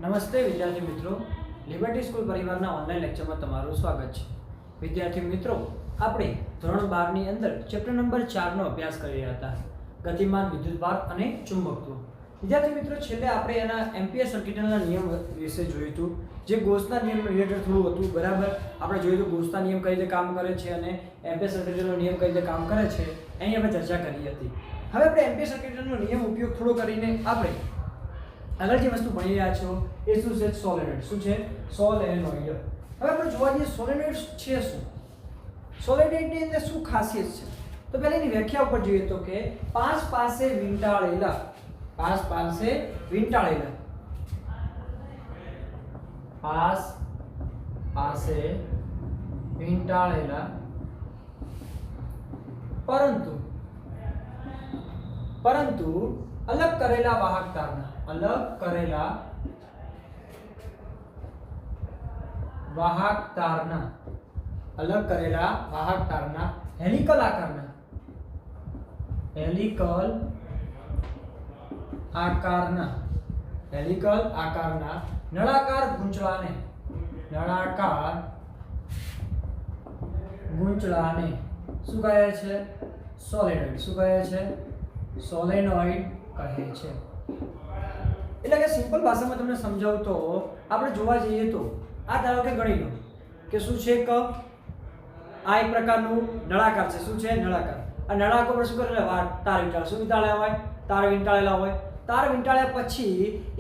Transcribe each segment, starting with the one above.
નમસ્તે વિદ્યાર્થી મિત્રો, લિબર્ટી સ્કૂલ પરિવારના ઓનલાઈન લેક્ચરમાં તમારું સ્વાગત છે। વિદ્યાર્થી મિત્રો, આપણે ધોરણ 12 ની અંદર ચેપ્ટર નંબર 4 નો અભ્યાસ કરી રહ્યા હતા, ગતિમાન વિદ્યુતભાર અને ચુંબકત્વ। વિદ્યાર્થી મિત્રો, છેલ્લે આપણે એના એમ્પિયર સર્કિટના નિયમ વિશે જોયું હતું, જે ગોસના નિયમ રિલેટેડ થોડું હતું, બરાબર। આપણે જોયું તો ગોસના નિયમ કઈ રીતે કામ કરે છે અને એમ્પિયર સર્કિટનો નિયમ કઈ રીતે કામ કરે છે, એની આપણે ચર્ચા કરી હતી। હવે આપણે એમ્પિયર સર્કિટનો નિયમ ઉપયોગ થોડો કરીને આપણે આગળ જે વસ્તુ ભણી રહ્યા છો એ શું છે? સોલેનોઇડ। શું છે? સોલેનોઇડ। હવે આપણે જોવા જઈએ સોલેનોઇડ છે શું? સોલેનોઇડની અંદર શું ખાસિયત છે? તો પહેલા એની વ્યાખ્યા ઉપર જોઈએ તો કે પાંચ પાસે વીંટાળેલા પાસ પાસે વીંટાળેલા પરંતુ અલગ કરેલા વાહક તારના હેલિકલ આકારના નળાકાર ગૂંચળાને શું કહે છે? સોલેનોઇડ। શું કહે છે? સોલેનોઇડ કહે છે। એટલે કે સિમ્પલ ભાષામાં તમને સમજાવું તો આપણે જોવા જઈએ તો આ ધારો કે ગણી લો કે શું છે કે આ એક પ્રકારનું નળાકાર છે। શું છે? નળાકાર। આ નળાકાર પર શું કરેલા? તાર વીંટાળેલા। શું વીંટાળેલા હોય? તાર વીંટાળેલા હોય। તાર વીંટાળ્યા પછી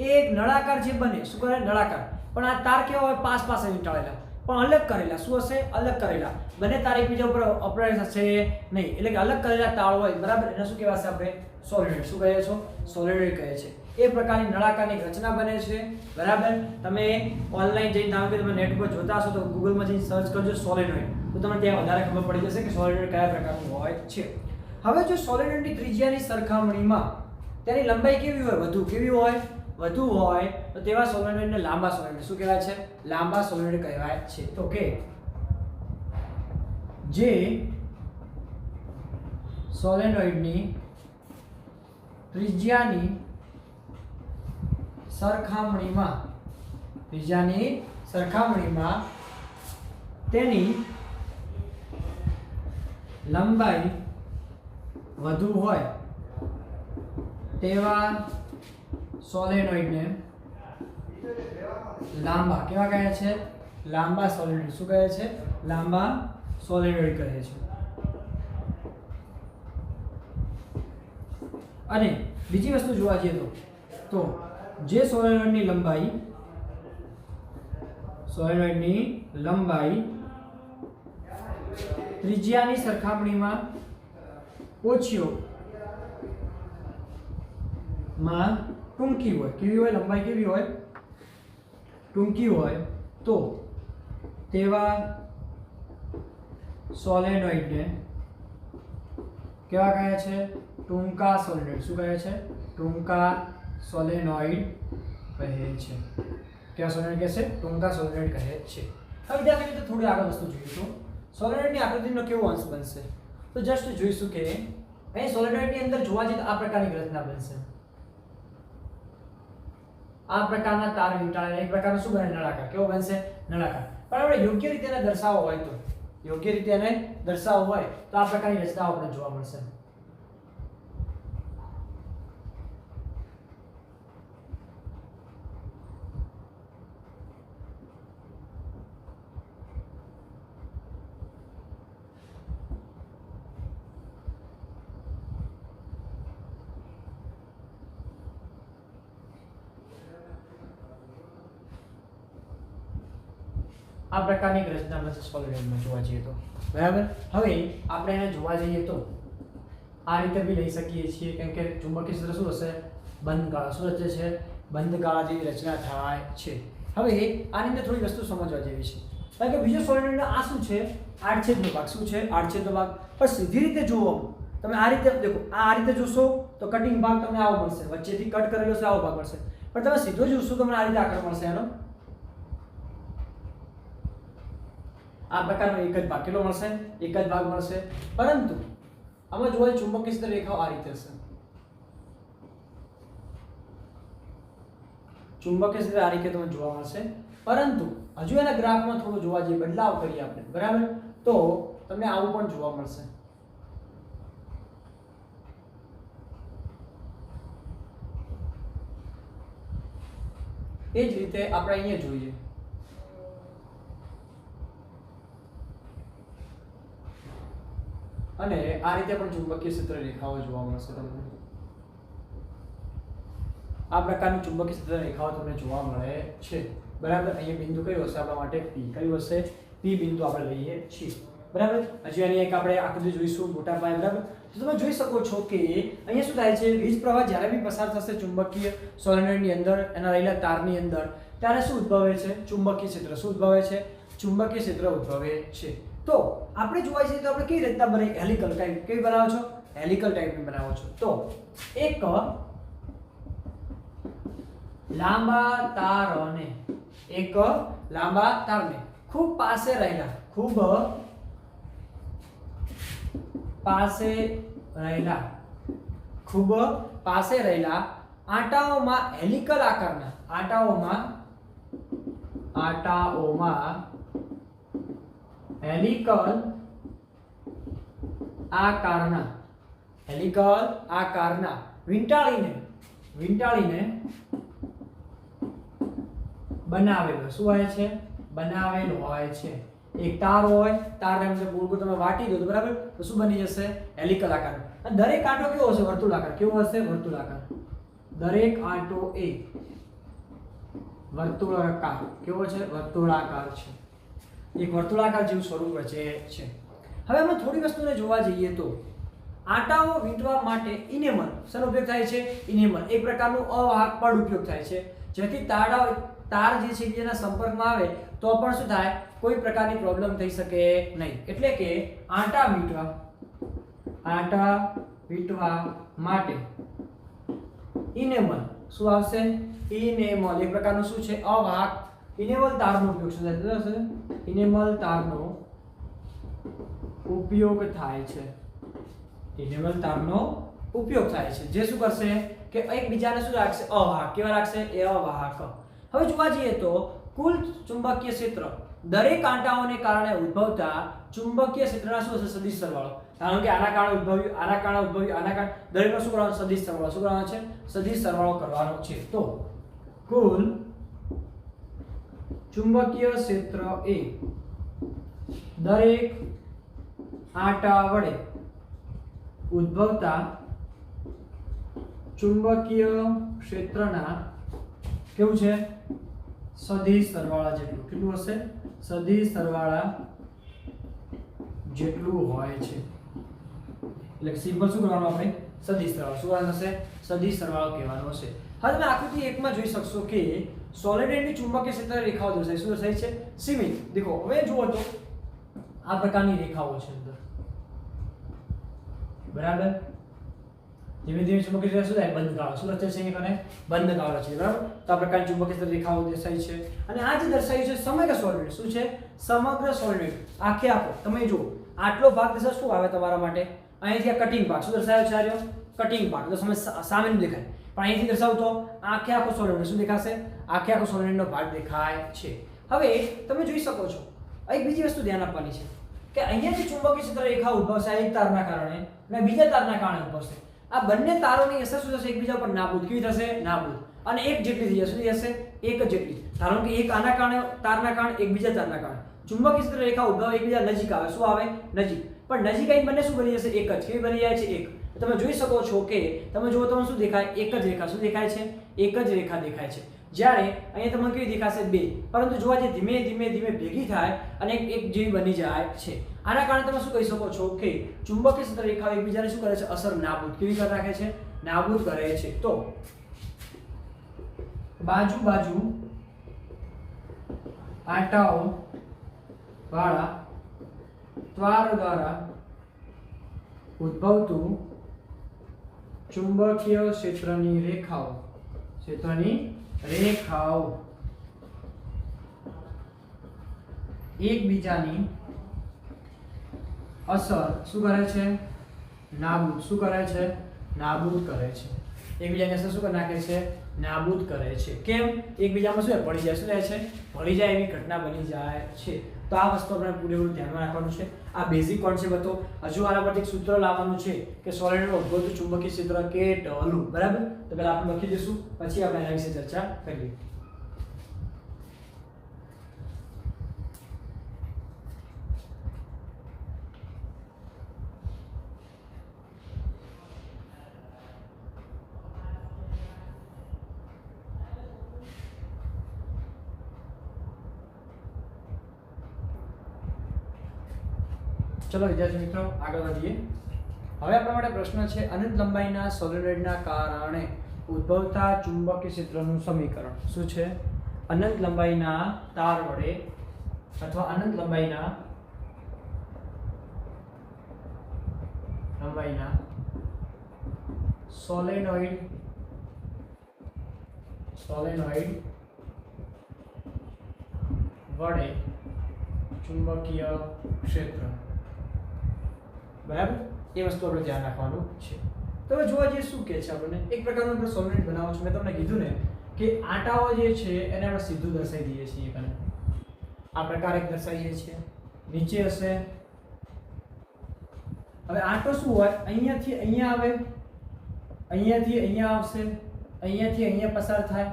એક નળાકાર જે બને, શું કરે? નળાકાર। પણ આ તાર કેવા હોય? પાસે વીંટાળેલા પણ અલગ કરેલા। શું હશે? અલગ કરેલા। બંને તાર એકબીજા ઉપર અપરાય થશે નહીં, એટલે કે અલગ કરેલા તાર હોય, બરાબર। એને શું કહેવાશે? આપણે સોલેનોઇડ। શું કહે છો? સોલેનોઇડ કહે છે। એ પ્રકારની નળાકારની રચના બને છે, બરાબર। તમે ઓનલાઈન જઈને ધારો કે તમે નેટ પર જોતા હશો તો ગૂગલમાં જઈને સર્ચ કરજો સોલેનોઇડ, તો તમને ત્યાં વધારે ખબર પડી જશે કે સોલેનોઇડ કયા પ્રકારનું હોય છે। હવે જો સોલેનોઇડની ત્રિજ્યાની સરખામણીમાં તેની લંબાઈ કેવી હોય? વધુ હોય તો તેવા સોલેનોઇડને લાંબા સોલેનોઇડ શું કહેવાય છે? લાંબા સોલેનોઇડ કહેવાય છે। તો કે જે સોલેનોઇડની ત્રિજ્યાની સરખામણીમાં તેની લંબાઈ વધુ હોય તેવા સોલેનોઇડને લાંબા કેવા કહે છે? લાંબા સોલેનોઇડ। શું કહે છે? લાંબા સોલેનોઇડ કહે છે। અને બીજી વસ્તુ જોવા જઈએ તો જે સોલેનોઇડની લંબાઈ ત્રિજ્યાની સરખામણીમાં ઓછી ટૂંકી હોય, કેવી હોય? લંબાઈ કેવી હોય? ટૂંકી હોય તો તેવા સોલેનોઇડને કેવા કહે છે? ટૂંકા સોલેનોઇડ। શું કહે છે? ટૂંકા સોલેનોઇડ કહે છે। કેવા સોલેનોઇડ કહે છે? ટૂંકા સોલેનોઇડ કહે છે। હવે વિદ્યાર્થી મિત્રો, થોડી આગળ વસ્તુ જોઈશું। સોલેનોઇડની આકૃતિનો કેવો અંશ બનશે? તો જસ્ટ જોઈશું કે અહીં સોલેનોઇડની અંદર જોવા જઈએ તો આ પ્રકારની રચના બનશે। આ પ્રકારના તાર વીંટાળેલા એક પ્રકારનો શું બને? નળાકાર। કેવો બનશે? નળાકાર। પણ આપણે યોગ્ય રીતે એને દર્શાવવો હોય તો આ પ્રકારની રચનાઓ આપણને જોવા મળશે। આ પ્રકારની રચના બનશે સોલેનોઇડમાં જોવા જઈએ તો, બરાબર। હવે આપણે એને જોવા જઈએ તો આ રીતે બી લઈ શકીએ છીએ, કેમ કે ચુંબકીય ક્ષેત્ર શું હશે? બંધ ગાળા। શું રચે છે? બંધ ગાળા જેવી રચના થાય છે। હવે આની અંદર થોડી વસ્તુ સમજવા જેવી છે, કારણ કે બીજો સોલેનોઇડનો આ શું છે? આડછેદનો ભાગ। શું છે? આડછેદનો ભાગ। પણ સીધી રીતે જુઓ તમે, આ રીતે દેખો, આ રીતે જોશો તો કટિંગ ભાગ તમને આવો મળશે, વચ્ચેથી કટ કરેલો છે આવો ભાગ મળશે। પણ તમે સીધો જોશો તો તમને આ રીતે આકાર મળશે એનો। આ પ્રકારનો એક જ ભાગ કેટલો મળશે? એક જ ભાગ મળશે। પરંતુ આમાં જોવા ચુંબકીય ક્ષેત્ર રેખાઓ આ રીતે હશે। ચુંબકીય ક્ષેત્ર આ રીતે તમને જોવા મળશે, પરંતુ હજુ એના ગ્રાફમાં થોડો જોવા જઈએ, બદલાવ કરીએ આપણે, બરાબર, તો તમને આવું પણ જોવા મળશે. એ જ રીતે આપણે અહીંયા જોઈએ, અને આ રીતે પણ ચુંબકીય ક્ષેત્ર રેખાઓ જોવા મળશે તમને. આ પ્રકારની ચુંબકીય ક્ષેત્ર રેખાઓ તમને જોવા મળે છે, બરાબર. અહીંયા બિંદુ કયું હશે આપણા માટે? P. કયું હશે? P બિંદુ આપણે લઈએ છીએ, બરાબર. હજી આની એક આપણે આકૃતિ જોઈશું મોટા પાયે, બરાબર. તો તમે જોઈ શકો છો કે અહીંયા શું થાય છે, વીજ પ્રવાહ જ્યારે બી પસાર થશે ચુંબકીય સોલેનોઇડની અંદર, એના રહેલા તારની અંદર, ત્યારે શું ઉદ્ભવે છે? ચુંબકીય ક્ષેત્ર. શું ઉદ્ભવે છે? ચુંબકીય ક્ષેત્ર ઉદ્ભવે છે. તો આપણે જોવા જઈએ તો આપણે કઈ રીતના બને? Helical type. કેવી બનાવો છો? હેલિકલ ટાઈપની બનાવો છો. તો એક લાંબા તારને ખૂબ પાસે રહેલા આંટાઓમાં હેલિકલ આકારના વીંટાળીને બનાવેલો શું હોય છે? બનાવેલો હોય છે. એક તાર હોય, તારને અંદર ગોળ ગોળ તમે વાટી દો તો બરાબર, તો શું બની જશે? હેલિકલ આકાર. અને દરેક આંટો કેવો હશે? વર્તુળાકાર. કેવો હશે? વર્તુળાકાર. દરેક આંટો એ વર્તુળાકાર. કેવો છે? વર્તુળાકાર છે. એક વર્તુળાકાર જેવું સ્વરૂપ રચે છે. હવે અમે થોડી વસ્તુને જોવા જઈએ તો આંટાઓ વીંટવા માટે ઇનેમલ શેનો ઉપયોગ થાય છે? ઇનેમલ એક પ્રકારનું અવાહક પડ ઉપયોગ થાય છે, જેથી તાર જે છે એકબીજાના સંપર્કમાં આવે તો પણ શું થાય? કોઈ પ્રકારની પ્રોબ્લેમ થઈ શકે નહીં. એટલે કે આંટા વીંટવા માટે ઇનેમલ શું આવશે? ઇનેમલ એક પ્રકારનું શું છે? અવાહક. ઇનેમલ તારનો ઉપયોગ શું થાય છે? ઇનેમલ તારનો ઉપયોગ થાય છે. ઇનેમલ તારનો ઉપયોગ થાય છે, જે શું કરશે કે એકબીજાને શું રાખશે? અવાહક. કેવા રાખશે? એ અવાહક. હવે જોવા જઈએ તો કુલ ચુંબકીય ક્ષેત્ર દરેક આંટાઓને કારણે ઉદ્ભવતા ચુંબકીય ક્ષેત્રના શું હશે? સદિશ સરવાળો. કારણ કે આના કારણે ઉદ્ભવ્યું, આના કારણે ઉદ્ભવ્યું, આના કારણે દરેકનો શું કરવાનો? સદિશ સરવાળો. શું કરવાનો છે? સદિશ સરવાળો કરવાનો છે. તો કુલ ચુંબકીય ક્ષેત્ર એ દરેક આંટા વડે ઉદ્ભવતા ચુંબકીય ક્ષેત્રના કેવું છે? સદિશ સરવાળા જેટલું. કેટલું હશે? સદિશ સરવાળા જેટલું હોય છે. એટલે સિમ્પલ શું કરવાનું આપણે? સદિશ સરવાળો. શું કરવાનું થશે? સદિશ સરવાળો કહેવાનો હશે. હવે તમે આકૃતિ 1 માં જોઈ શકશો કે સોલિડની ચુંબકીય ક્ષેત્ર રેખાઓ દર્શાવી. શું દર્શાવી છે? સીમિત. દેખો હવે જુઓ તો આ પ્રકારની રેખાઓ છે અંદર, બરાબર. ધીમે ધીમે ચુંબકીય ક્ષેત્ર શું થાય? બંધ ગાળો. શું રચે છે? અહીંયા કને બંધ ગાળો છે, બરાબર. તો આ પ્રકારની ચુંબકીય ક્ષેત્ર રેખાઓ દર્શાવી છે. અને આ જે દર્શાવી છે સમગ્ર સોલિડ. શું છે? સમગ્ર સોલિડ. આખે આખો તમે જુઓ, આટલો ભાગ દર્શાવ શું આવે તમારા માટે? અહીંથી આ કટિંગ ભાગ. શું દર્શાવ્યો છે? આર્યો કટિંગ ભાગ. તો તમે સામેનું દેખાય, પણ અહીંથી દર્શાવું તો આખે આખો સોલિડ શું દેખાશે? આખે આખો સોલિડનો ભાગ દેખાય છે. હવે તમે જોઈ શકો છો, એક બીજી વસ્તુ ધ્યાન આપવાની છે કે અહીંયા જે ચુંબકીય ક્ષેત્ર રેખા ઉદ્ભવશે એક તારના કારણે અને બીજા તારના કારણે ઉદ્ભવશે. આ બંને તારોની અસર શું થશે? એકબીજા પર નાબૂદ. કેવી થશે? નાબૂદ. અને એક જેટલી થઈ જશે. શું થશે? એક જ જેટલી. ધારો કે એક આના કારણે, તારના કારણે, એક બીજા તારના કારણે ચુંબકીય ક્ષેત્ર રેખા ઉદ્ભવે, એકબીજા નજીક આવે. શું આવે? નજીક. પણ નજીક આવીને બંને શું બની જશે? એક જ. કેવી બની જાય છે? એક. તમે જોઈ શકો છો કે તમે જુઓ તમને શું દેખાય? એક જ રેખા. શું દેખાય છે? એક જ રેખા દેખાય છે. જ્યારે અહીંયા તમને કેવી દેખાશે? બે. પરંતુ જોવા જઈએ ધીમે ધીમે ધીમે ભેગી થાય અને એક જેવી બની જાય છે. આના કારણે તમે શું કહી શકો છો કે ચુંબકીય ક્ષેત્ર રેખાઓ એકબીજાને શું કરે છે? અસર નાબૂદ. કેવી કરી રાખે છે? નાબૂદ કરે છે. તો બાજુ આંટાઓ વાળા ત્વાર દ્વારા ઉદ્ભવતું ચુંબકીય ક્ષેત્રની રેખાઓ એકબીજાની અસર શું કરે છે? નાબૂદ. શું કરે છે? નાબૂદ કરે છે. એકબીજાની અસર શું કરી નાખે છે? નાબૂદ કરે છે. કેમ? એકબીજામાં શું ભળી જાય, શું થાય છે, ભળી જાય એવી ઘટના બની જાય છે. તો આ વસ્તુ આપણે પૂરેપૂરું ધ્યાનમાં રાખવાનું છે. આ બેઝિક કોન્સેપ્ટ હતો. હજુ આના પરથી એક સૂત્ર લાવવાનું છે કે સોલેનોઇડનું ઉદ્ભવતું ચુંબકીય ક્ષેત્ર કેટલું. બરાબર, તો પહેલા આપણે લખી દઈશું, પછી આપણે એના વિશે ચર્ચા કરીએ. ચલો વિદ્યાર્થી મિત્રો આગળ વધીએ. હવે આપણા માટે પ્રશ્ન છે અનંત લંબાઈના સોલેનોઇડના કારણે ઉદ્ભવતા ચુંબકીય ક્ષેત્રનું સમીકરણ શું છે? અનંત લંબાઈના તાર વડે અથવા અનંત લંબાઈના સોલેનોઇડ વડે ચુંબકીય ક્ષેત્ર. બરાબર, એ વસ્તુ આપણે ધ્યાન રાખવાનું છે. તો હવે જોવા જઈએ શું કહે છે આપણને. એક પ્રકારનું આપણે સોલેનોઇડ બનાવો છો. મેં તમને કીધું ને કે આટાઓ જે છે એને આપણે સીધું દર્શાવી દઈએ છીએ. આ પ્રકારે દર્શાવીએ છીએ. નીચે હશે. હવે આટો શું હોય, અહીંયાથી અહીંયા આવે, અહીંયાથી અહીંયા આવશે, અહીંયાથી અહીંયા પસાર થાય.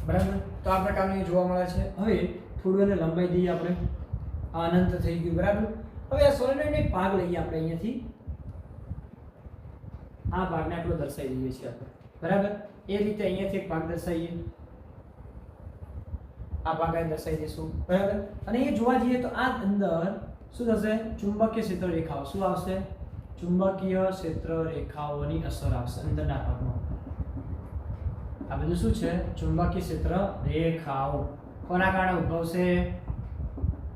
બરાબર, તો આ પ્રકારનું જોવા મળે છે. હવે થોડું એને લંબાઈ દઈએ આપણે. આ અનંત થઈ ગયું. બરાબર, હવે આ સોલેનોઇડનો એક ભાગ લઈએ આપણે અહીંયાથી. આ ભાગને આપણે દર્શાવી દઈએ છીએ આપણે. બરાબર, એ રીતે અહીંયાથી એક ભાગ દર્શાવીએ. આ ભાગ અહીં દર્શાવી દઈશું. બરાબર, અને એ જોવા જઈએ તો આ અંદર શું થશે, ચુંબકીય ક્ષેત્ર રેખાઓ શું આવશે, ચુંબકીય ક્ષેત્ર રેખાઓની અસર આવશે અંદરના ભાગમાં. આ બધું શું છે, ચુંબકીય ક્ષેત્ર રેખાઓ. કોના કારણે ઉદ્ભવશે?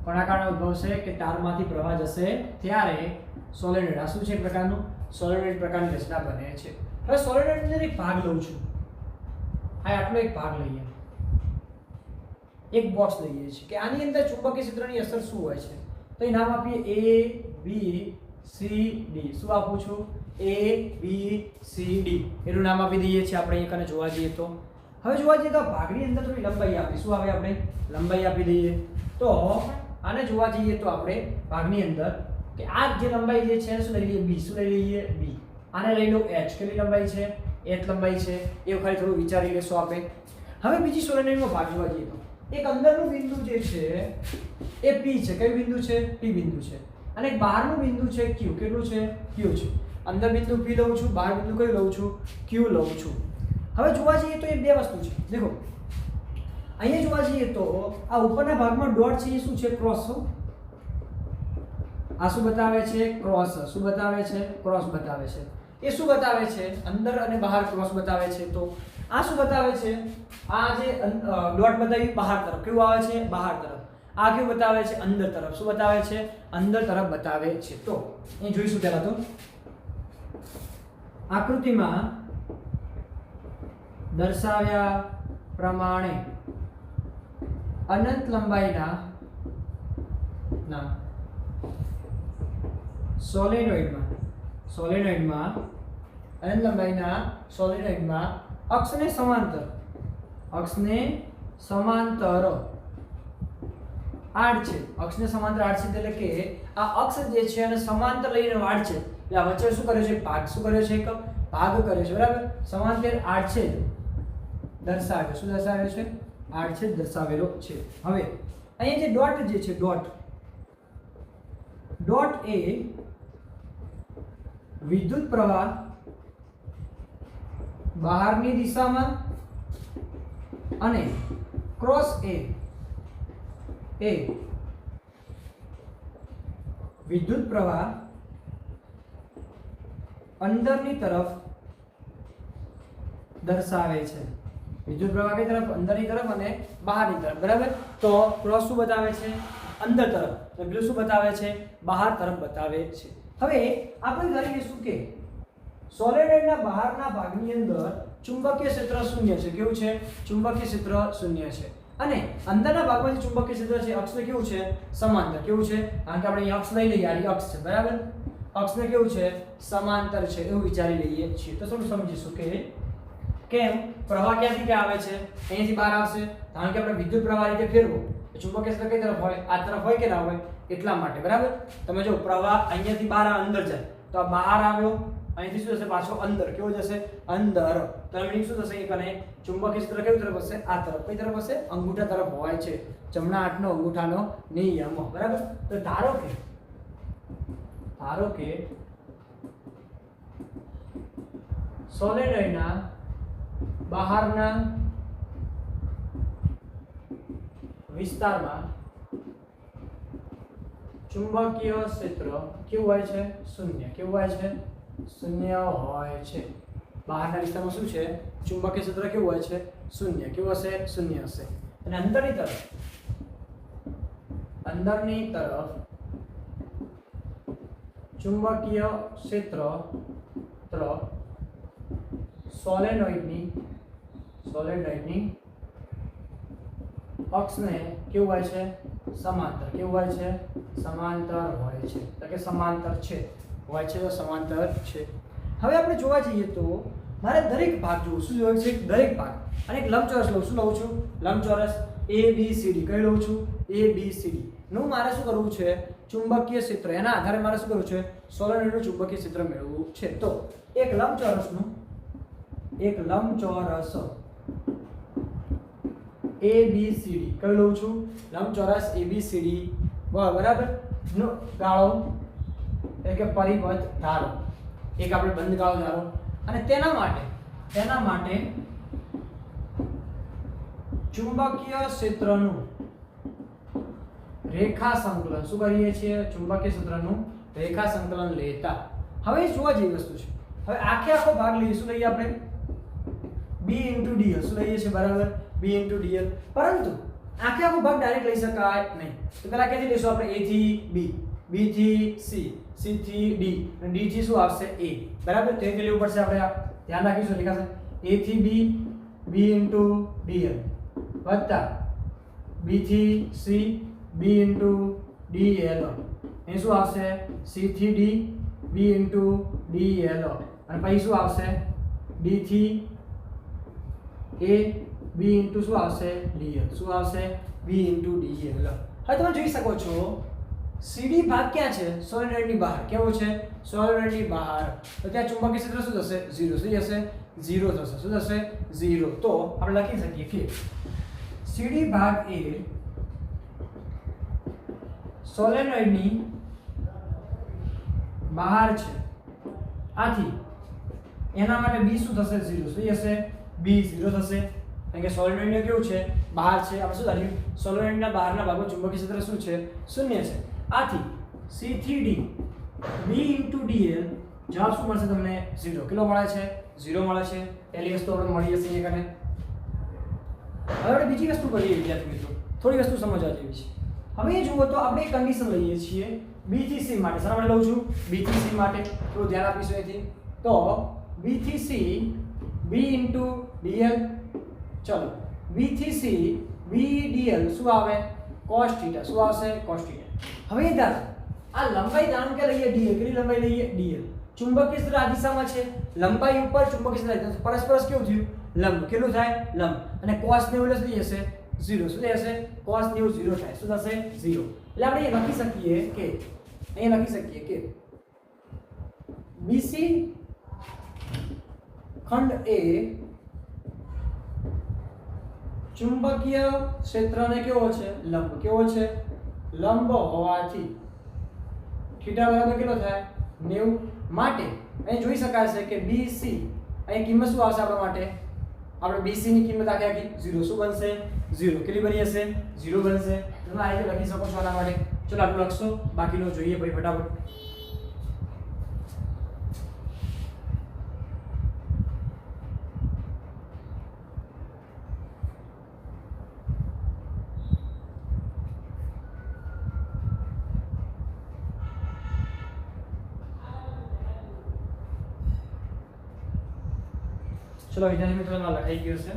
કોના કારણે ઉદ્ભવશે કે તારમાંથી પ્રવાહ જશે ત્યારે સોલેનોઇડ. આ શું છે, પ્રકારનું સોલેનોઇડ પ્રકારની રચના બને છે. હવે સોલેનોઇડનો એક ભાગ લઉં છું. આ આટલો એક ભાગ લઈએ, એક બોક્સ લઈએ છીએ કે આની અંદર ચુંબકીય ક્ષેત્રની અસર શું હોય છે. તો એ નામ આપીએ A B C D. શું આપું છું? A B C D એનું નામ આપી દઈએ છીએ આપણે. એક અને જોવા જઈએ તો હવે જોવા જઈએ તો ભાગની અંદર થોડી લંબાઈ આપી. શું આવે, આપણે લંબાઈ આપી દઈએ. તો આને જોવા જઈએ તો આપણે ભાગની અંદર કે આ જે લંબાઈ જે છે શું લઈ લઈએ, B. શું લઈ લઈએ, B. આને લઈ લો H. કેટલી લંબાઈ છે, H લંબાઈ છે. એ ખાલી થોડું વિચારી લેશો આપણે. હવે બીજી સોલેનોઇડનો ભાગ જોવા જઈએ તો એક અંદરનું બિંદુ જે છે એ P છે. કયું બિંદુ છે? P બિંદુ છે. અને એક બહારનું બિંદુ છે Q. કેટલું છે? Q છે. અંદર બિંદુ P લઉં છું, બહાર બિંદુ કયું લઉં છું? Q લઉં છું. હવે જોવા જઈએ તો એ બે વસ્તુ છે. દેખો અહીંયા જોવા જઈએ તો આ ઉપરના ભાગમાં ડોટ છે એ શું છે? ક્રોસ. આ શું બતાવે છે? ક્રોસ. શું બતાવે છે? ક્રોસ બતાવે છે. એ શું બતાવે છે? અંદર અને બહાર ક્રોસ બતાવે છે. તો આ શું બતાવે છે? આ જે ડોટ બતાવી બહાર તરફ. કેવું આવે છે? બહાર તરફ. આ કેવું બતાવે છે? અંદર તરફ. શું બતાવે છે? અંદર તરફ બતાવે છે. તો અહીં જોઈશું પહેલા તો આકૃતિમાં દર્શાવ્યા પ્રમાણે અનંત લંબાઈના સોલેનોઇડમાં અનંત લંબાઈના સોલેનોઇડમાં અક્ષને સમાંતર આડછેદ. અક્ષને સમાંતર આડછેદ એટલે કે આ અક્ષ જે છે અને સમાંતર લઈને આડછેદ એટલે આ વચ્ચે શું કર્યો છે? ભાગ. શું કર્યો છે? એક ભાગ કર્યો છે. બરાબર, સમાંતર આડછેદ દર્શાવ્યો. શું દર્શાવ્યો છે? આડછેદ દર્શાવેલો છે. હવે અહીંયા જે ડોટ જે છે, ડોટ એ વિદ્યુત પ્રવાહ બહારની દિશામાં અને ક્રોસ એ વિદ્યુત પ્રવાહ અંદરની તરફ દર્શાવે છે. વિદ્યુત પ્રવાહ કઈ તરફ? અંદરની તરફ અને બહારની તરફ. બરાબર, તો ક્રોસ શું બતાવે છે? અંદર તરફ. તો બ્લુ શું બતાવે છે? બહાર તરફ બતાવે છે. હવે આપણે ધારી લઈશું કે સોલેનોઇડના બહારના ભાગની અંદર ચુંબકીય ક્ષેત્ર શૂન્ય છે. કેવું છે? ચુંબકીય ક્ષેત્ર શૂન્ય છે. અને અંદરના ભાગમાં જે ચુંબકીય ક્ષેત્ર છે અક્ષને કેવું છે? સમાંતર. કેવું છે? કારણ કે આપણે અહીં અક્ષ લઈ લઈએ, આ અક્ષ છે બરાબર. અક્ષને કેવું છે? સમાંતર છે એવું વિચારી લઈએ છીએ. તો શું સમજીશું કે કેમ પ્રવાહ ક્યાંથી ક્યાં આવે છે? અહીંથી બહાર આવશે. કારણ કે આપણે વિદ્યુત પ્રવાહ રીતે ફેરવો ચુંબકીય ક્ષેત્ર કઈ તરફ હોય? આ તરફ હોય કે ના હોય? એટલા માટે બરાબર. તમે જો પ્રવાહ અહીંયાથી બહાર અંદર જાય તો આ બહાર આવ્યો, અહીંથી શું થશે? પાછો અંદર. કેવો જશે? અંદર. તો મીનિંગ શું થશે? એક અને ચુંબકીય ક્ષેત્ર કઈ તરફ હશે? આ તરફ. કઈ તરફ હશે? અંગૂઠા તરફ હોય છે. જમણા હાથનો અંગૂઠાનો નિયમ બરાબર. તો ધારો કે સોલેનોઇડના બહારના વિસ્તારમાં ચુંબકીય ક્ષેત્ર કેવું હોય છે? શૂન્ય. કેવું હોય છે? શૂન્ય હોય છે. બહારના વિસ્તારમાં શું છે? ચુંબકીય ક્ષેત્ર કેવું હોય છે? શૂન્ય. કેવું હશે? શૂન્ય હશે. અને અંદરની તરફ ચુંબકીય ક્ષેત્ર સોલેનોઇડની અક્ષને કેવું હોય છે? સમાંતર. કેવું હોય છે? સમાંતર હોય છે. એટલે કે સમાંતર છે. હોય છે તો સમાંતર છે. હવે આપણે જોવા જઈએ તો મારે દરેક ભાગ જોવું. શું જોવું છે? દરેક ભાગ. અને એક લંબચોરસ લઉં. શું લઉં છું? લંબચોરસ ABCD. કઈ લઉં છું? ABCD નું મારે શું કરવું છે? ચુંબકીય ક્ષેત્ર. એના આધારે મારે શું કરવું છે? સોલેનોઇડનું ચુંબકીય ક્ષેત્ર મેળવવું છે. તો એક લંબચોરસ ABCD કઈ લઉં છું? લંબચોરસ ABCD બરાબર નો ગાળો એટલે કે પરિપથ ધારો. એક આપણે બંધ ગાળો ધારો અને તેના માટે ચુંબકીય ક્ષેત્રનું રેખા સંકલન શું કરીએ છીએ? ચુંબકીય ક્ષેત્રનું રેખા સંકલન લેતા. હવે જોવા જેવી વસ્તુ છે. હવે આખો ભાગ લઈએ. શું લઈએ આપણે? B * dl. શું લઈએ છીએ? બરાબર B * dl. પરંતુ આખો ભાગ ડાયરેક્ટ લઈ શકાય નહીં. તો પહેલા ક્યાંથી લઈશું આપણે? A થી B, B થી C, C થી D અને D થી શું આવશે? A. બરાબર. તો એ લેવું પડશે આપણે. ધ્યાન રાખીશું. લખાશે A થી B, B * dl વત્તા B થી C, B * dl. એ શું આવશે? C થી D, B * dl અને પછી શું આવશે? D થી A, B * શું આવશે? dl. શું આવશે? B * dl. હવે તમે જોઈ શકો છો CD ભાગ ક્યાં છે? સોલેનોઇડની બહાર. કેવો છે? સોલેનોઇડની બહાર. તો ત્યાં ચુંબકીય ક્ષેત્ર શું થશે? 0. શું થશે? 0 થશે. શું થશે? 0. તો આપણે લખી શકીએ કે CD ભાગ એ સોલેનોઇડની બહાર છે. આથી એના માટે B શું થશે? 0. શું થશે? B 0 થશે. કારણ કે સોલેનોઇડ કેવું છે? બહાર છે. આપણે શું ધાર્યું? સોલેનોઇડના બહારના ભાગમાં ચુંબકીય ક્ષેત્ર શું છે? શૂન્ય છે. આથી C થી D, B * dl જવાબ શું મળશે તમને? 0. કેટલો મળે છે? 0 મળે છે. પહેલી વસ્તુ આપણે મળી જશે અહીંયા કને. હવે આપણે બીજી વસ્તુ કરીએ વિદ્યાર્થી મિત્રો. થોડી વસ્તુ સમજવા જેવી છે. હવે એ જુઓ તો આપણે એક કન્ડિશન લઈએ છીએ B થી C માટે. સર આપણે લઉં છું B થી C માટે. થોડું ધ્યાન આપીશું અહીંથી. તો B થી C, B * dl. ચલો B થી C, B dl શું આવે? cos θ. શું આવશે? cos θ. હવે એ ધારો આ લંબાઈ ધારણ કે લઈએ dl. કેટલી લંબાઈ લઈએ? dl. ચુંબકીય ક્ષેત્ર આ દિશામાં છે. લંબાઈ ઉપર ચુંબકીય ક્ષેત્ર પરસ્પર કેવું થયું? લંબ. કેટલું થાય? લંબ. અને cos 90 થઈ જશે 0. શું થઈ જશે? cos 90 0 થાય. શું થશે? 0. એટલે આપણે એ લખી શકીએ કે BC ખંડ એ ચુંબકીય ક્ષેત્રને કેવો છે? લંબ. કેવો છે? લંબ હોવાથી થીટા બરાબર કેટલો થાય? 90. માટે અહીં જોઈ શકાય છે કે BC અહીં કિંમત શું આવશે આપણા માટે? આપણે BC ની કિંમત આખી 0. શું બનશે? 0. કેટલી બની હશે? 0 બનશે. તમે આ રીતે લખી શકો છો આના માટે. ચલો આટલું લખશો. બાકીનું જોઈએ ભાઈ ફટાફટ. ચલો ચલો વિદ્યાર્થી મિત્રો લખાઈ ગયું છે.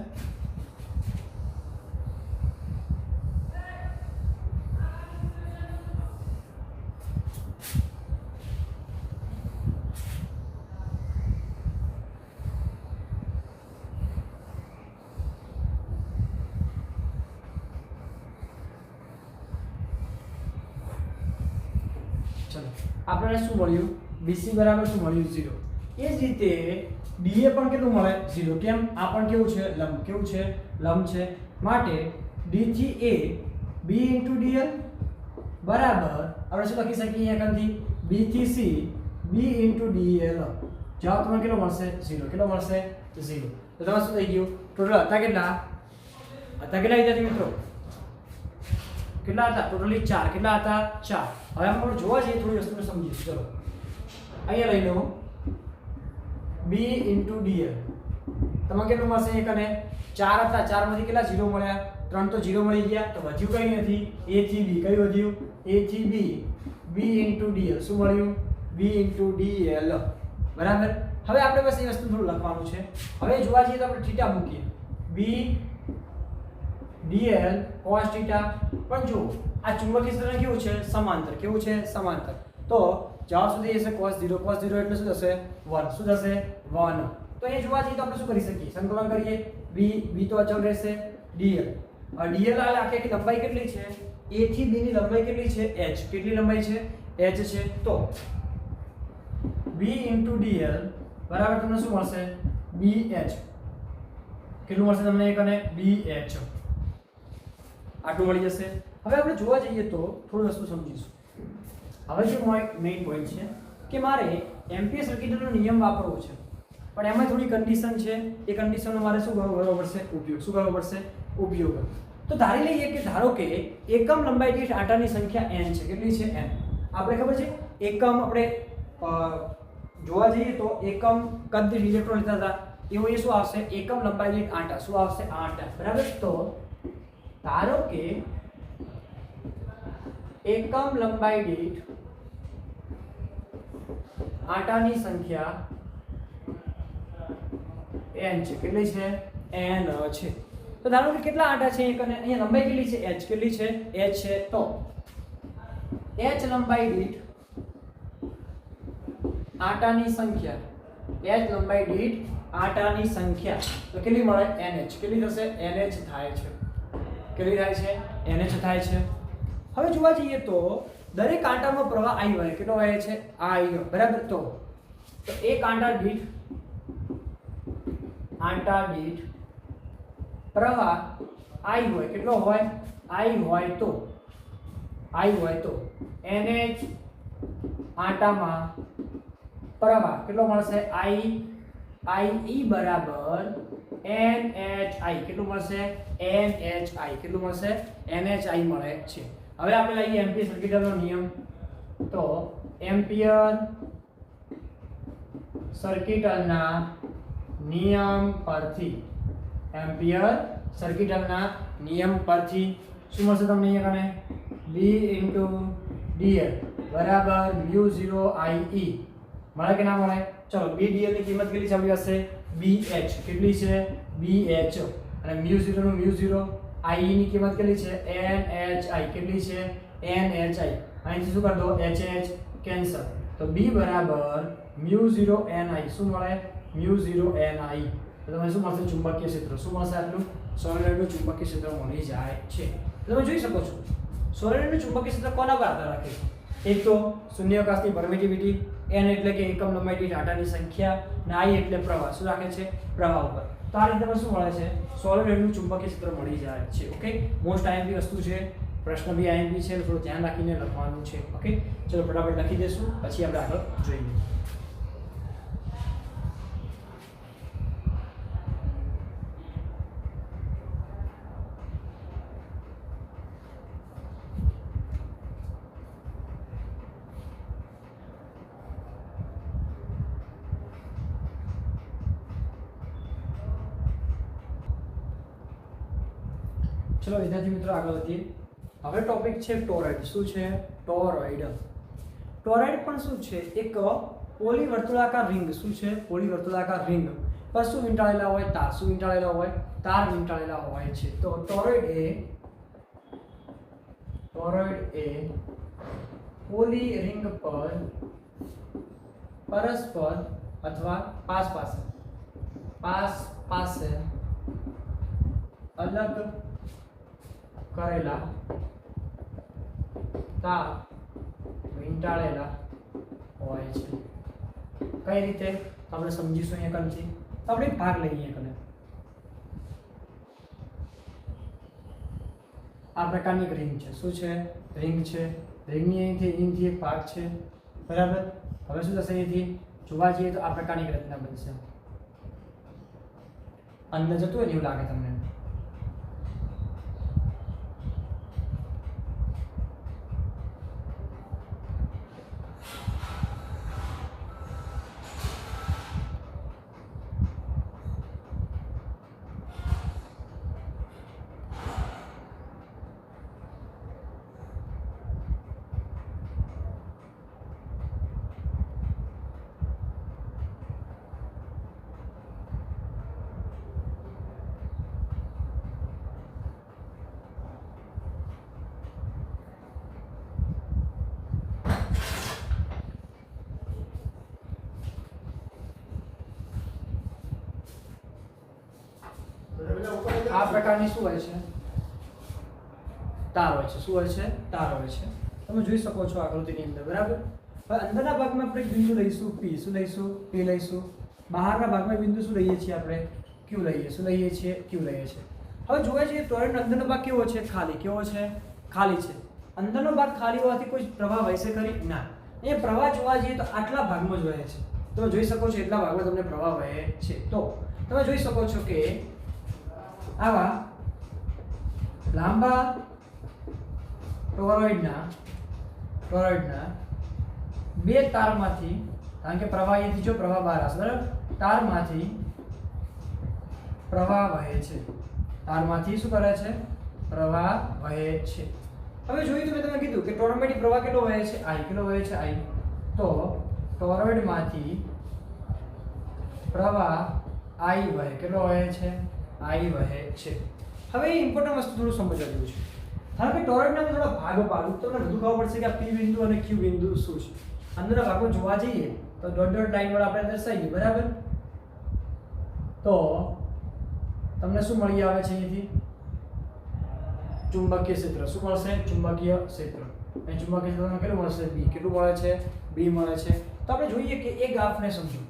આપણને શું મળ્યું BC બરાબર શું મળ્યું 0. એ જ રીતે DA પણ કેટલું મળે 0. કેમ? આ પણ કેવું છે લંબ, કેવું છે લંબ છે. માટે D થી A B * DL બરાબર આપણે શું લખી શકીએ અહીંયા કંથી B થી C B * DL. જવાબ તમને કેટલો મળશે 0. કેટલો મળશે 0. તો તમારે શું થઈ ગયું ટોટલ હતા કેટલા વિદ્યાર્થી મિત્રો કેટલા હતા ટોટલી 4. કેટલા હતા 4. હવે આપણે જોવા જઈએ થોડી વસ્તુને સમજીશું. ચલો અહીંયા લઈ લો B * DL. તમને કેટલું મળશે એક અને 4 હતા. 4 માંથી કેટલા 0 મળ્યા? 3 તો 0 મળી ગયા. તો વધ્યું કઈ નથી A થી B. કયું વધ્યું? A થી B. B * DL શું મળ્યું? B * DL બરાબર. હવે આપણે બસ એ વસ્તુ થોડું લખવાનું છે. હવે જોવા જઈએ તો આપણે થીટા મૂકીએ B DL cos થીટા. પણ જો આ ચુંબકીય ક્ષેત્ર કેવું છે સમાંતર. કેવું છે સમાંતર. તો જવાબ સુધી જશે cos 0. cos 0 એટલે શું થશે 1. શું થશે 1. તો એ જોવા જઈએ તો આપણે શું કરી શકીએ સંકલન કરીએ. B તો અચળ રહેશે. DL DL આખી લંબાઈ કેટલી છે? A થી B ની લંબાઈ કેટલી છે? h. કેટલી લંબાઈ છે? h છે. તો B * DL બરાબર તમને શું મળશે BH. કેટલું મળશે તમને એક અને BH. આટલું મળી જશે. હવે આપણે જોવા જઈએ તો થોડી વસ્તુ સમજીશું. હવે જો મેઇન પોઈન્ટ છે કે મારે એમ્પીયર સર્કિટનો નિયમ વાપરવો છે, પણ એમાં થોડી કન્ડિશન છે. એ કન્ડિશનનો મારે શું કરવો પડશે? ઉપયોગ. શું કરવો પડશે? ઉપયોગ. તો ધારી લઈએ કે ધારો કે એકમ લંબાઈ દીઠ આંટાની સંખ્યા n છે. કેટલી છે? n. આપણે ખબર છે એકમ આપણે જોવા જઈએ તો એકમ કદ દીઠ ઇલેક્ટ્રોન લીધા હતા. એવું એ શું આવશે? એકમ લંબાઈ દીઠ આંટા. શું આવશે? આંટા. બરાબર. તો ધારો કે એકમ લંબાઈ દીઠ આંટાની સંખ્યા n છે. કેટલી છે? n છે. તો ધારો કે કેટલા આંટા છે? એક અને અહીંયા લંબાઈ કેટલી છે? h. કેટલી છે? h છે. તો h લંબાઈ દીઠ આંટાની સંખ્યા લંબાઈ દીઠ આંટાની સંખ્યા તો કેટલી મળે? nh. કેટલી થશે? nh થાય છે. કેટલી થાય છે? nh થાય છે. હવે જોવા જઈએ તો દરેક આંટામાં પ્રવાહ I વહે. કેટલો વહે છે? I. બરાબર. તો એક આંટા દીઠ પ્રવાહ I હોય. કેટલો હોય? I હોય તો nh આંટામાં પ્રવાહ કેટલો મળશે? IE બરાબર NHI. કેટલું મળશે? NHI. કેટલું મળશે? NHI મળે છે. હવે આપણે લઈએ એમ્પીયર સર્કિટનો નિયમ. તો એમ્પીયર સર્કિટના નિયમ પરથી શું મળશે તમને અહીંયા કને? B * DL બરાબર μ0 IE મળે કે ના મળે? ચલો B DL ની કિંમત કેટલી છે આપણી પાસે? BH. કેટલી છે? BH. અને μ0 નું μ0 IE ની કિંમત કેટલી છે? NHI. કેટલી છે? NHI. અહીંથી શું કરી દો? HH cancel. તો B બરાબર μ0 NI. શું મળે? μ0 NI. તો તમને શું મળશે? ચુંબકીય ક્ષેત્ર. શું મળશે? આટલું સોલેનોઇડનું ચુંબકીય ક્ષેત્ર મળી જાય છે. તમે જોઈ શકો છો સોલેનોઇડનું ચુંબકીય ક્ષેત્ર કોના પર આધાર રાખે છે? એક તો શૂન્યાવકાશની પરમિટિવિટી, n એટલે કે એકમ લંબાઈ દીઠ આંટાની સંખ્યા, અને I એટલે પ્રવાહ. શું રાખે છે? પ્રવાહ ઉપર. તો આ રીતે શું મળે છે? સોલેનોઇડનું ચુંબકીય ક્ષેત્ર મળી જાય છે. ઓકે. મોસ્ટ આઈએમપી વસ્તુ છે. પ્રશ્ન બી આઈએમપી છે. થોડું ધ્યાન રાખીને લખવાનું છે. ઓકે. ચલો ફટાફટ લખી દેશું, પછી આપણે આગળ જોઈએ. ચલો વિદ્યાર્થી મિત્રો આગળ વધીએ. હવે ટોપિક છે ટોરોઇડ. શું છે? ટોરોઇડ. ટોરોઇડ પણ શું છે? એક પોલીવર્તુળાકાર રિંગ. શું છે? પોલીવર્તુળાકાર રિંગ. પર શું વીંટાળેલા હોય? તાર. શું વીંટાળેલા હોય? તાર વીંટાળેલા હોય છે. તો ટોરોઇડ એ પોલી રિંગ પર પરસ્પર અથવા પાસે અલગ કરેલા તાર વીંટાળેલા હોય છે. કઈ રીતે આપણે સમજીશું અહીંયા કનથી. આપણે ભાગ લઈએ કને. આ પ્રકારની એક રિંગ છે. શું છે? રિંગ છે. રિંગની અહીંથી એક ભાગ છે, બરાબર. હવે શું થશે? અહીંથી જોવા જઈએ તો આ પ્રકારની એક રચના બનશે. અંદર જતું હોય એવું લાગે તમને. આ પ્રકારની શું હોય છે? તાર હોય છે. શું હોય છે? તાર હોય છે. તમે જોઈ શકો છો આકૃતિની અંદર, બરાબર. હવે અંદરના ભાગમાં આપણે બિંદુ લઈશું P. શું લઈશું? P લઈશું. બહારના ભાગમાં બિંદુ શું લઈએ છીએ આપણે? Q લઈએ. શું લઈએ છીએ? Q લઈએ છીએ. હવે જોવા જઈએ ટોરોઇડનો અંદરનો ભાગ કેવો છે? ખાલી. કેવો છે? ખાલી છે. અંદરનો ભાગ ખાલી હોવાથી કોઈ પ્રવાહ વહેશે ખરી? ના. અહીંયા પ્રવાહ જોવા જઈએ તો આટલા ભાગમાં જ વહે છે. તમે જોઈ શકો છો એટલા ભાગમાં તમને પ્રવાહ વહે છે. તો તમે જોઈ શકો છો કે આવા લાંબા ટોરોઇડના બે તારમાંથી, કારણ કે પ્રવાહ અહીંથી જો પ્રવાહ બહાર આવશે, બરાબર, તારમાંથી પ્રવાહ વહે છે. તારમાંથી શું કરે છે? પ્રવાહ વહે છે. હવે જોયું તો મેં તમને કીધું કે ટોરોઇડમાંથી પ્રવાહ કેટલો વહે છે? I. કેટલો વહે છે? I. તો ટોરોઇડમાંથી પ્રવાહ I વહે. કેટલો વહે છે? I વહે છે. હવે ઇમ્પોર્ટન્ટ વસ્તુ થોડું સમજવા જેવું છે. ધારો કે ટોરોઇડના થોડા ભાગો પાડું તો તમને બધું ખબર પડશે કે આ P બિંદુ અને Q બિંદુ શું છે. અંદરના ભાગો જોવા જઈએ તો ડોટ લાઈન વડે આપણે દર્શાવીએ, બરાબર. તો તમને શું મળી આવે છે? અહીંથી ચુંબકીય ક્ષેત્ર. શું મળશે? ચુંબકીય ક્ષેત્ર. અહીં ચુંબકીય ક્ષેત્રમાં કેટલું મળશે? B. કેટલું મળે છે? B મળે છે. તો આપણે જોઈએ કે એ ગ્રાફને સમજો.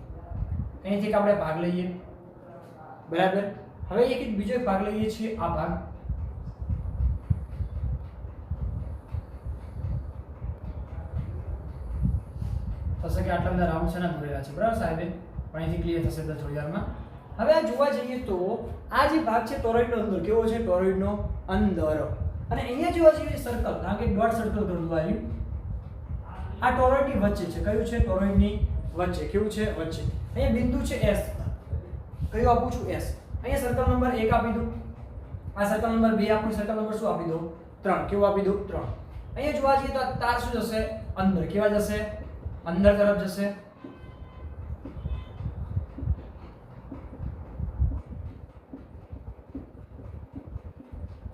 અહીંથી આપણે ભાગ લઈએ, બરાબર. હવે એક બીજો ભાગ લઈએ છીએ. આ ભાગ થશે કે આટલા બધા રાઉન્ડ છે ને દોરેલા છે, બરાબર સાહેબ? પણ અહીંથી ક્લિયર થશે તો થોડી વારમાં. હવે આ જોવા જઈએ તો આ જે ભાગ છે ટોરોઇડનો અંદર, કેવો છે? ટોરોઇડનો અંદર. અને અહીંયા જોવા જઈએ સર્કલ, કારણ કે ડોટ સર્કલ કરું આવ્યું. આ ટોરોઇડની વચ્ચે છે. કયું છે? ટોરોઇડની વચ્ચે. કેવું છે? વચ્ચે. અહીંયા બિંદુ છે S. કયું આપું છું? S. અહીંયા સર્કલ નંબર 1 આપી દઉં. આ સર્કલ નંબર 2 આપું. સર્કલ નંબર શું આપી દઉં? 3. કેવું આપી દઉં? 3. અહીંયા જોવા જઈએ તો આ તાર શું જશે? અંદર. કેવા જશે? અંદર તરફ જશે.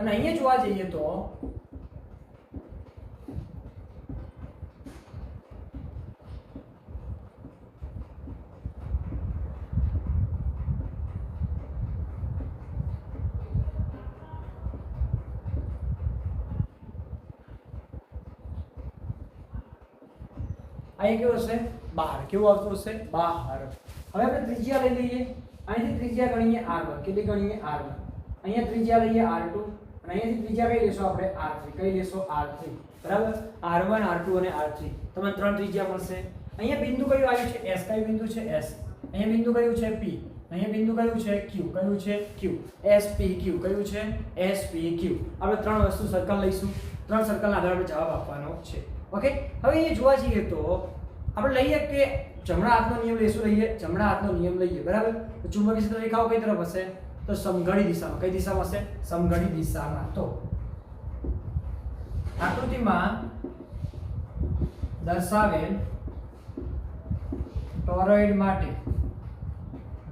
અને અહીંયા જોવા જઈએ તો અહીં કેવું હશે? બહાર. કેવું આવતું હશે? બહાર. હવે આપણે ત્રિજ્યા લઈ લઈએ. અહીંથી ત્રિજ્યા ગણીએ R1. કેટલી ગણીએ? R1. અહીંયા ત્રિજ્યા લઈએ R2 અને અહીંયાથી ત્રિજ્યા કઈ લેશો આપણે? R3. કઈ લેશો? R3. બરાબર. R1, R2 અને R3 તમને 3 ત્રિજ્યા મળશે. અહીંયા બિંદુ કયું આવ્યું છે? S. કયું બિંદુ છે? S. અહીંયા બિંદુ કયું છે? P. અહીંયા બિંદુ કયું છે? Q. કયું છે? Q. S P Q. કયું છે? S P Q. આપણે 3 વસ્તુ સર્કલ લઈશું. 3 સર્કલના આધારે આપણે જવાબ આપવાનો છે. ઓકે. હવે એ જોવા જઈએ તો આપણે લઈએ કે જમણા હાથનો નિયમ લેશું. લઈએ જમણા હાથનો નિયમ લઈએ, બરાબર. તો ચુંબકીય ક્ષેત્ર રેખાઓ કઈ તરફ હશે? તો સમઘડી દિશામાં. કઈ દિશામાં હશે? સમઘડી દિશામાં. તો આકૃતિમાં દર્શાવેલ ટોરોઇડ માટે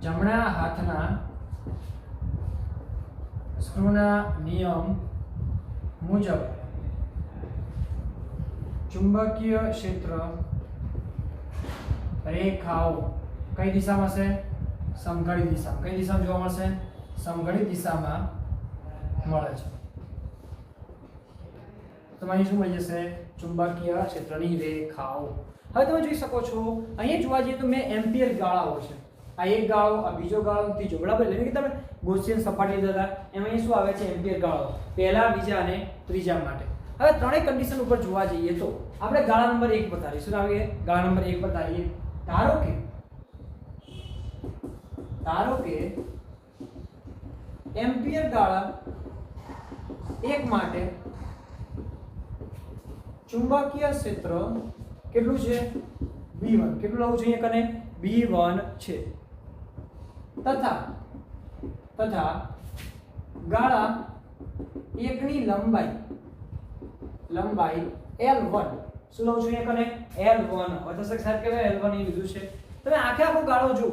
જમણા હાથના સ્ક્રૂના નિયમ મુજબ ચુંબકીય ક્ષેત્ર રેખાઓ કઈ દિશામાં છે? સમઘડી દિશામાં. કઈ દિશામાં જોવા મળશે? સમઘડી દિશામાં મળે છે. તો અહીં શું મળી જશે? ચુંબકીય ક્ષેત્રની રેખાઓ. હવે તમે જોઈ શકો છો અહીંયા જોવા જઈએ તો મેં એમ્પિયર ગાળાઓ છે. આ એક ગાળો, આ બીજો ગાળો, ત્રીજો, બરાબર. એટલે કે તમે ગૌસિયન સપાટી લીધા હતા એમાં અહીં શું આવે છે? એમ્પિયર ગાળો. પહેલા, બીજા અને ત્રીજા માટે. હવે ત્રણેય કન્ડિશન ઉપર જોવા જઈએ તો આપણે ગાળા નંબર 1 પર તારીએ. શું આવે? ગાળા નંબર 1 પર તારીએ. ધારો કે એમ્પિયર ગાળા 1 માટે ચુંબકીય ક્ષેત્ર કેટલું છે? B1. કેટલું લાવવું જોઈએ કને? B1 છે. તથા ગાળા 1 ની લંબાઈ L1. શું લાવવું જોઈએ કને? L1. હવે તો સાહેબ કે L1 એ લીધું છે. તમે આખો ગાળો જો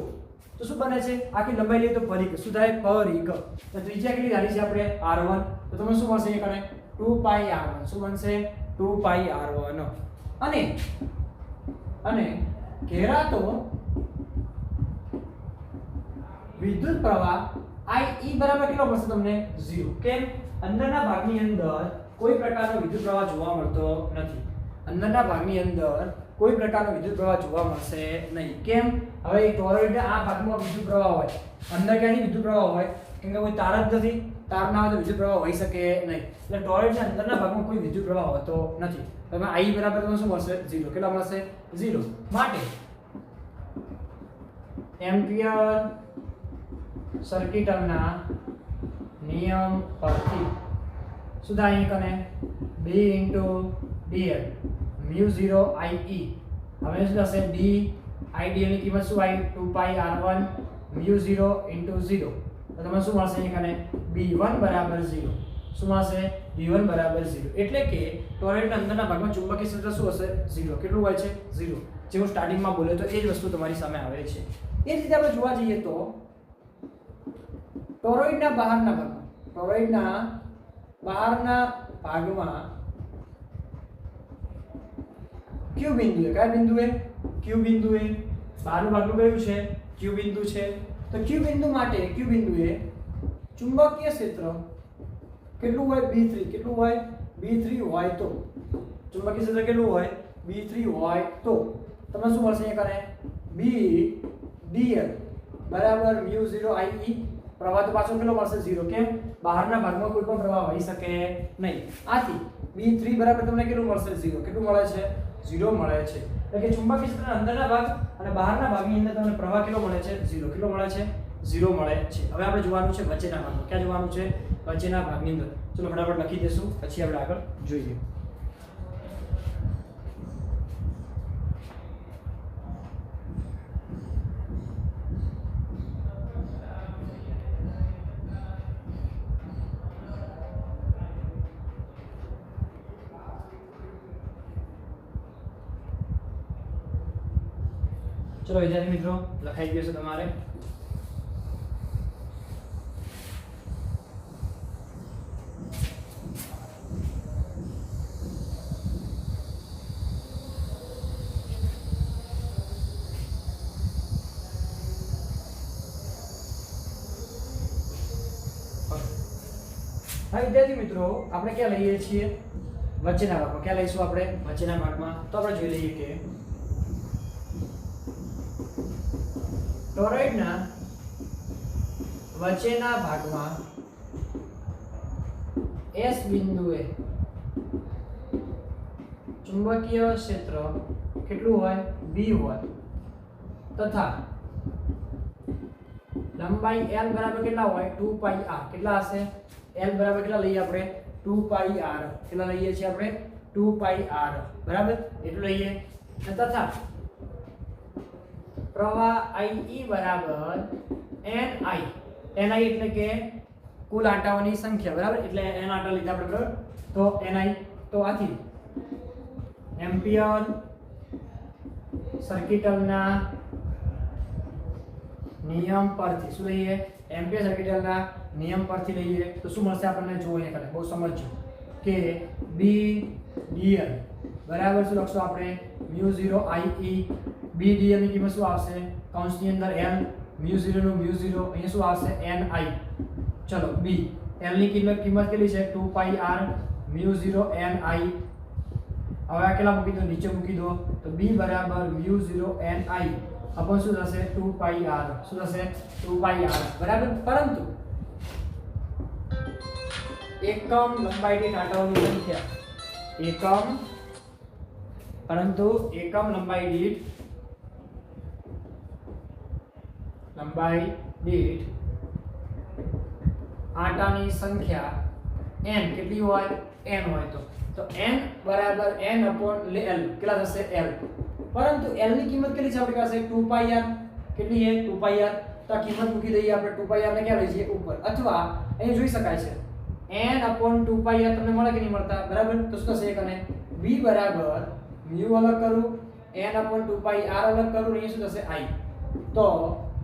તો શું બને છે? આખી લંબાઈ લઈએ તો પરિઘ. શું થાય? પરિઘ. તો ત્રિજ્યા કેટલી ધારી છે આપણે? R1. તો તમને શું મળશે કને? 2πr1. શું બનશે? 2πr1. અને ઘેરાતો વિદ્યુત પ્રવાહ I બરાબર કેટલો મળશે તમને? 0. કેમ? અંદરના ભાગની અંદર કોઈ પ્રકારનો વિદ્યુત પ્રવાહ જોવા મળતો નથી. અંદરના ભાગની અંદર કોઈ પ્રકારનો વિદ્યુત પ્રવાહ જોવા મળશે નહીં. કેમ? હવે એક ટોરોઇડ આ ભાગમાં વિદ્યુત પ્રવાહ હોય, અંદર ક્યાંથી વિદ્યુત પ્રવાહ હોય? કેમ કે કોઈ તાર જ નથી. તાર ના હોય તો વિદ્યુત પ્રવાહ હોઈ શકે નહીં. એટલે ટોરોઇડના અંદરના ભાગમાં કોઈ વિદ્યુત પ્રવાહ હોતો નથી. તમે I બરાબર તમને શું મળશે? 0. કેટલા મળશે? 0. માટે એમ્પિયર સર્કિટના નિયમ પરથી શું થાય અહીં કને? B × dl μ0 IE. હવે શું થશે? d IDL ની કિંમત શું આવી? 2πr1 μ0 × 0. તો તમને શું મળશે અહીં કને? B1 બરાબર 0. શું મળશે? B1 બરાબર 0. એટલે કે ટોરોઇડના અંદરના ભાગમાં ચુંબકીય ક્ષેત્ર શું હશે? 0. કેટલું હોય છે? 0. જે હું સ્ટાર્ટિંગમાં બોલ્યો તો એ જ વસ્તુ તમારી સામે આવે છે. એ જ રીતે આપણે જોવા જઈએ તો ટોરોઇડના બહારના ભાગમાં ક્યુ બિંદુએ, કયા બિંદુએ? ક્યુ બિંદુએ. બહારનું ભાગનું કયું છે? ક્યુ બિંદુ છે. તો ક્યુ બિંદુ માટે ક્યુ બિંદુએ ચુંબકીય ક્ષેત્ર કેટલું હોય? B3. કેટલું હોય? B3 હોય તો ચુંબકીય ક્ષેત્ર કેટલું હોય? B3 હોય તો તમને શું મળશે? એ કરે B dl બરાબર μ0 IE. પ્રવાહ તો પાછો કેટલો મળશે? 0. કેમ? બહારના ભાગમાં કોઈ પણ પ્રવાહ હોઈ શકે નહીં. આથી B3 બરાબર તમને કેટલું મળશે? 0. કેટલું મળે છે? 0 મળે છે. એટલે કે ચુંબકીય ક્ષેત્રના અંદરના ભાગ અને બહારના ભાગની અંદર તમને પ્રવાહ કેટલો મળે છે? 0. કેટલો મળે છે? 0 મળે છે. હવે આપણે જોવાનું છે વચ્ચેના ભાગમાં. ક્યાં જોવાનું છે? વચ્ચેના ભાગની અંદર. ચલો ફટાફટ લખી દેશું, પછી આપણે આગળ જોઈએ. ચલો વિદ્યાર્થી મિત્રો, લખાઈ ગયું છે તમારે. હા વિદ્યાર્થી મિત્રો, આપણે ક્યાં લઈએ છીએ? વચ્ચેના ભાગમાં. ક્યાં લઈશું આપણે? વચ્ચેના ભાગમાં. તો આપણે જોઈ લઈએ કે ટોરોઇડના વચ્ચેના ભાગમાં S બિંદુએ ચુંબકીય ક્ષેત્ર કેટલું હોય? B હોય. તથા લંબાઈ L બરાબર કેટલા હોય? 2πr. કેટલા હશે? L બરાબર કેટલા લઈએ આપણે? 2πr. કેટલા લઈએ છીએ આપણે? 2πr. બરાબર? એટલું લઈએ. તથા પ્રવાહ IE બરાબર NI. NI એટલે કે કુલ આંટાઓની સંખ્યા. બરાબર? એટલે n આંટા લીધા આપણે. બરાબર? તો NI. તો આથી એમ્પિયર સર્કિટલના નિયમ પરથી શું લઈએ એમ્પિયર સર્કિટ ના નિયમ પરથી લઈએ તો શું મળશે આપણને જો અહીંયા કરે બહુ સમજજો કે B dl બરાબર શું લખશું આપણે μ0 IE B dl ની કિંમત શું આવશે કૌંસની અંદર L μ0 નું μ0 અહીંયા શું આવશે NI ચલો B L ની કિંમત કેટલી છે 2 pi r μ0 NI હવે આ કેટલા મૂકી દો નીચે મૂકી દો તો B બરાબર μ0 NI अपन શું થશે 2 pi r શું થશે 2 pi r બરાબર પરંતુ એકમ લંબાઈ દીઠ આંટાઓની સંખ્યા એકમ લંબાઈ દીઠ આંટાની સંખ્યા n કેટલી હોય n હોય તો n બરાબર n upon l કેટલા થશે l પરંતુ l ની કિંમત કેટલી છે આપણી પાસે 2 pi r કેટલી છે 2 pi r તો આ કિંમત મૂકી દઈએ આપણે 2 pi r ને ક્યાં લઈ જઈએ ઉપર અથવા અહીં જોઈ શકાય છે n upon 2 pi r તમને મળે કે નહીં મળતા બરાબર તો શું થશે કને b બરાબર mu અલગ કરું n upon 2 pi r અલગ કરું અહીં શું થશે i તો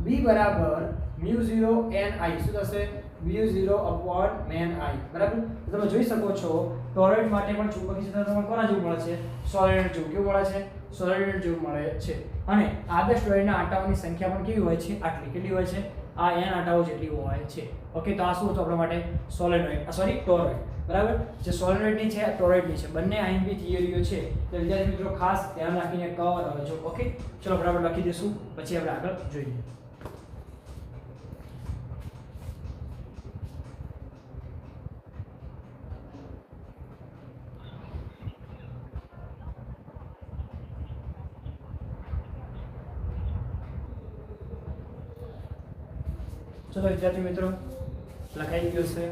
b બરાબર mu0 ni શું થશે mu0 upon ni બરાબર તો તમે જોઈ શકો છો ટોરોઇડ માટે પણ ચુંબકીય ક્ષેત્ર તમને કોના જેવું મળે છે સોલિનોઇડ જેવું કેવું મળે છે સોલિનોઇડ જેવું મળે છે અને આદર્શ ટોરોઇડના આંટાઓની સંખ્યા પણ કેવી હોય છે આટલી કેટલી હોય છે આ n આંટાઓ જેટલી હોય છે ઓકે તો આ શું હતું આપણા માટે સોલિનોઇડ સોરી ટોરોઇડ બરાબર જે સોલિનોઇડની છે ટોરોઇડની છે બંને આઈએમપી થિયરીઓ છે તો વિદ્યાર્થી મિત્રો ખાસ ધ્યાન રાખીને કવર આવજો ઓકે ચલો બરાબર લખી દઈશું પછી આપણે આગળ જોઈએ ચલો વિદ્યાર્થી મિત્રો લખાઈ ગયો છે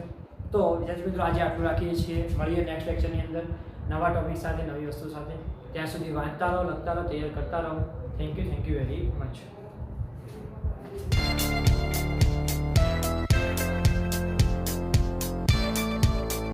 તો વિદ્યાર્થી મિત્રો આજે આટલું રાખીએ છીએ મળીએ નેક્સ્ટ લેક્ચરની અંદર નવા ટોપિક સાથે નવી વસ્તુ સાથે ત્યાં સુધી વાંચતા રહો લખતા રહો તૈયાર કરતા રહો થેન્ક યુ વેરી મચ